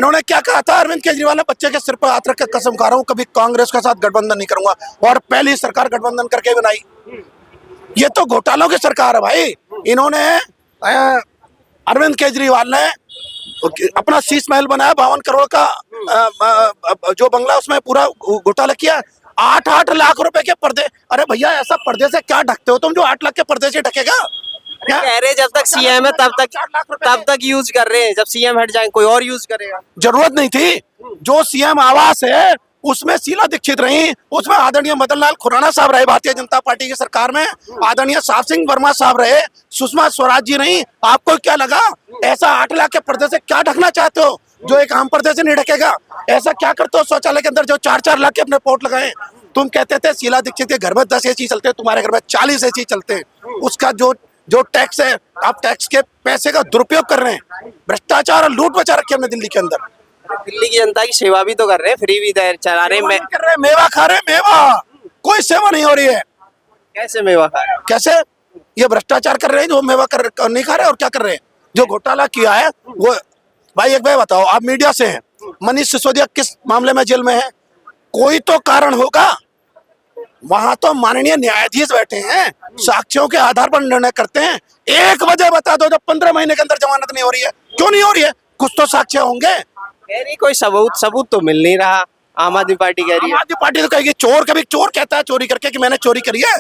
इन्होंने क्या कहा था, अरविंद केजरीवाल ने बच्चे के सिर पर हाथ रख के कसम खा रहा हूँ कभी कांग्रेस के साथ गठबंधन नहीं करूंगा, और पहली सरकार गठबंधन करके बनाई। ये तो घोटालों की सरकार है भाई। इन्होंने अरविंद केजरीवाल ने अपना शीश महल बनाया 52 करोड़ का, जो बंगला, उसमें पूरा घोटाला किया। 8-8 लाख रुपए के पर्दे। अरे भैया, ऐसा पर्दे से क्या ढकते हो तुम जो 8 लाख के पर्दे से ढकेगा? कह रहे जब तक सीएम है तब तक यूज कर रहे हैं, जब सीएम हट जाए कोई और यूज करेगा। जरूरत नहीं थी। जो सीएम आवास है उसमें शीला दीक्षित रही, उसमें आदरणीय मदन लाल खुराना साहब रहे भारतीय जनता पार्टी की सरकार में, आदरणीय साहब सिंह वर्मा साहब रहे, सुषमा स्वराज जी रही। आपको क्या लगा ऐसा 8 लाख के पर्दे से क्या ढकना चाहते हो जो एक आम पर्दे से नहीं ढकेगा? ऐसा क्या करते हो शौचालय के अंदर जो 4-4 लाख के अपने पोर्ट लगाए? तुम कहते थे शीला दीक्षित के घर में 10 एसी चलते हैं, तुम्हारे घर में 40 एसी चलते हैं। उसका जो टैक्स है, आप टैक्स के पैसे का दुरुपयोग कर रहे हैं। भ्रष्टाचार और लूट मचा रखी है हमने दिल्ली के अंदर। दिल्ली की जनता की सेवा भी तो कर रहे हैं, फ्री भी चला रहे हैं, कर रहे, मेवा खा रहे, मेवा। कोई सेवा नहीं हो रही है। कैसे मेवा खा रहे हैं? कैसे? ये भ्रष्टाचार कर रहे हैं जो मेवा नहीं खा रहे, और क्या कर रहे हैं? जो घोटाला किया है वो, भाई एक बार बताओ, आप मीडिया से हैं, मनीष सिसोदिया किस मामले में जेल में है? कोई तो कारण होगा। वहां तो माननीय न्यायाधीश बैठे हैं, साक्ष्यों के आधार पर निर्णय करते हैं। एक वजह बता दो जब 15 महीने के अंदर जमानत नहीं हो रही है। क्यों नहीं हो रही है? कुछ तो साक्ष्य होंगे। कह रही कोई सबूत तो मिल नहीं रहा। आम आदमी पार्टी कह रही है। आम आदमी पार्टी तो कहेगी चोर, कभी चोर कहता है चोरी करके कि मैंने चोरी करी है।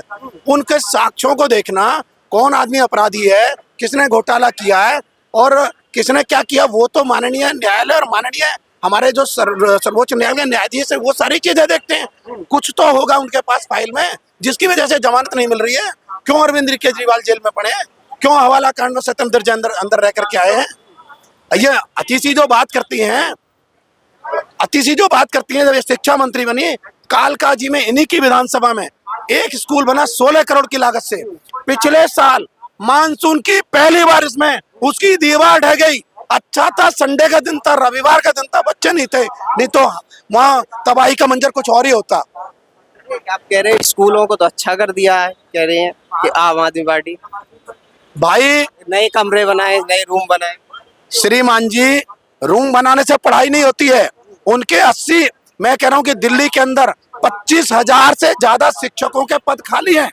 उनके साक्ष्यों को देखना, कौन आदमी अपराधी है, किसने घोटाला किया है और किसने क्या किया, वो तो माननीय न्यायालय और माननीय हमारे जो सर्वोच्च न्यायालय न्यायाधीश है वो सारी चीजें देखते हैं। कुछ तो होगा उनके पास फाइल में जिसकी वजह से जमानत नहीं मिल रही है। क्यों अरविंद केजरीवाल जेल में पड़े हैं? क्यों हवाला कांड में सत्येंद्र जैन अंदर रह करके आए हैं? ये अतिशी जो बात करती हैं, जब ये शिक्षा मंत्री बनी, कालका जी में इन्हीं की विधानसभा में एक स्कूल बना 16 करोड़ की लागत से। पिछले साल मानसून की पहली बारिश में उसकी दीवार ढह गई। अच्छा था संडे का दिन था, रविवार का दिन था, बच्चे नहीं थे, नहीं तो वहाँ तबाही का मंजर कुछ और ही होता। आप कह रहे हैं स्कूलों को तो अच्छा कर दिया है, कह रहे हैं कि आम आदमी पार्टी भाई नए कमरे बनाए, नए रूम बनाए। श्रीमान जी, रूम बनाने से पढ़ाई नहीं होती है। उनके 80, मैं कह रहा हूँ कि दिल्ली के अंदर 25,000 से ज्यादा शिक्षकों के पद खाली हैं।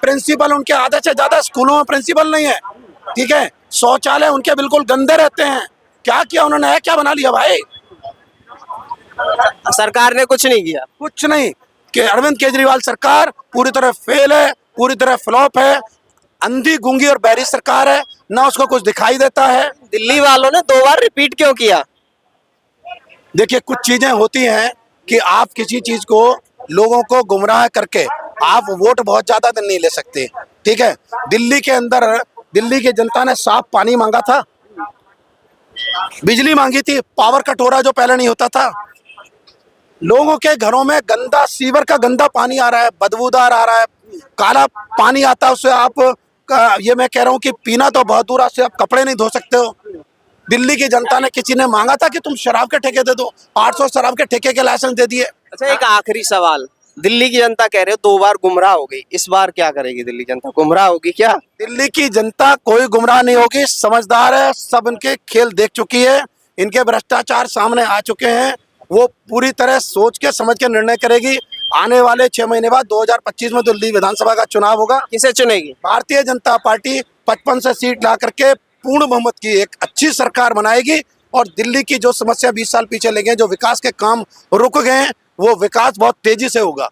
प्रिंसिपल उनके आधे से ज्यादा स्कूलों में प्रिंसिपल नहीं है। ठीक है, शौचालय उनके बिल्कुल गंदे रहते हैं। क्या किया उन्होंने? क्या बना लिया भाई? सरकार ने कुछ नहीं किया। कुछ नहीं। कि अरविंद केजरीवाल सरकार पूरी तरह फेल है, पूरी तरह फ्लॉप है, अंधी गूंगी और बहरी सरकार है, ना उसको कुछ दिखाई देता है। दिल्ली वालों ने 2 बार रिपीट क्यों किया? देखिए, कुछ चीजें होती हैं कि आप किसी चीज को, लोगों को गुमराह करके आप वोट बहुत ज्यादा दिन नहीं ले सकते। ठीक है, दिल्ली के अंदर दिल्ली की जनता ने साफ पानी मांगा था, बिजली मांगी थी, पावर कट हो रहा जो पहले नहीं होता था। लोगों के घरों में गंदा सीवर का गंदा पानी आ रहा है, बदबूदार आ रहा है, काला पानी आता है, उससे आप ये मैं कह रहा हूँ कि पीना तो बहुत दूर से, आप कपड़े नहीं धो सकते हो। दिल्ली की जनता ने, किसी ने मांगा था कि तुम शराब के ठेके दे दो? 800 शराब के ठेके के लाइसेंस दे दिए। अच्छा, एक आखिरी सवाल, दिल्ली की जनता कह रहे हो 2 बार गुमराह हो गई, इस बार क्या करेगी दिल्ली जनता? गुमराह होगी क्या? दिल्ली की जनता कोई गुमराह नहीं होगी, समझदार है, सब इनके खेल देख चुकी है, इनके भ्रष्टाचार सामने आ चुके हैं। वो पूरी तरह सोच के समझ के निर्णय करेगी। आने वाले 6 महीने बाद 2025 में दिल्ली विधानसभा का चुनाव होगा। किसे चुनेगी? भारतीय जनता पार्टी 55 से सीट ला करके पूर्ण बहुमत की एक अच्छी सरकार बनाएगी और दिल्ली की जो समस्या 20 साल पीछे ले गए, जो विकास के काम रुक गए हैं, वो विकास बहुत तेजी से होगा।